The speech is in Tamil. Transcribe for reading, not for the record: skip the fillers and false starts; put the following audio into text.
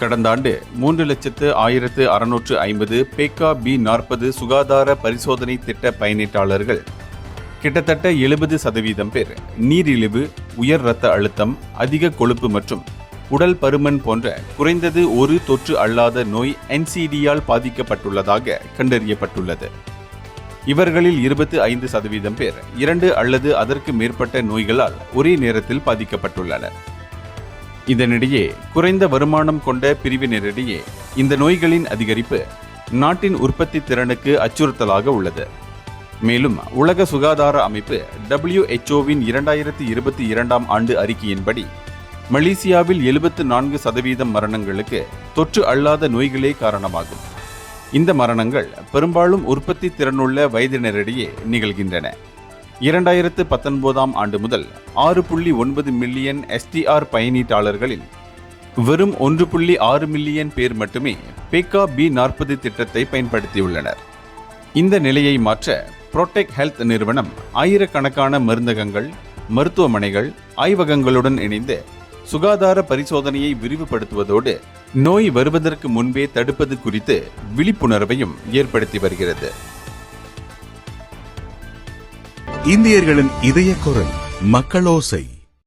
கடந்த ஆண்டு 3,06,650 பேக்கா B40 சுகாதார பரிசோதனை திட்ட பயனீட்டாளர்கள் கிட்டத்தட்ட 70% பேர் நீரிழிவு, உயர் இரத்த அழுத்தம், அதிக கொழுப்பு மற்றும் உடல் பருமன் போன்ற குறைந்தது ஒரு தொற்று அல்லாத நோய் NCD-யால் பாதிக்கப்பட்டுள்ளதாக கண்டறியப்பட்டுள்ளது. இவர்களில் 25% பேர் 2 அல்லது அதற்கு மேற்பட்ட நோய்களால் ஒரே நேரத்தில் பாதிக்கப்பட்டுள்ளனர். இதனிடையே குறைந்த வருமானம் கொண்ட பிரிவினரிடையே இந்த நோய்களின் அதிகரிப்பு நாட்டின் உற்பத்தி திறனுக்கு அச்சுறுத்தலாக உள்ளது. மேலும் உலக சுகாதார அமைப்பு WHO-வின் 2022ஆம் ஆண்டு அறிக்கையின்படி மலேசியாவில் 74% மரணங்களுக்கு தொற்று அல்லாத நோய்களே காரணமாகும். இந்த மரணங்கள் பெரும்பாலும் உற்பத்தி திறனுள்ள வயதினரிடையே நிகழ்கின்றன. 2019ஆம் ஆண்டு முதல் 6.9 மில்லியன் STR பயனீட்டாளர்களில் வெறும் 1.6 மில்லியன் பேர் மட்டுமே பேக்கா B40 திட்டத்தை பயன்படுத்தியுள்ளனர். இந்த நிலையை மாற்ற புரோடெக் ஹெல்த் நிறுவனம் ஆயிரக்கணக்கான மருந்தகங்கள், மருத்துவமனைகள், ஆய்வகங்களுடன் இணைந்து சுகாதார பரிசோதனையை விரிவுபடுத்துவதோடு நோய் வருவதற்கு முன்பே தடுப்பது குறித்து விழிப்புணர்வையும் ஏற்படுத்தி வருகிறது. இந்தியர்களின் இதய குரல் மக்களோசை.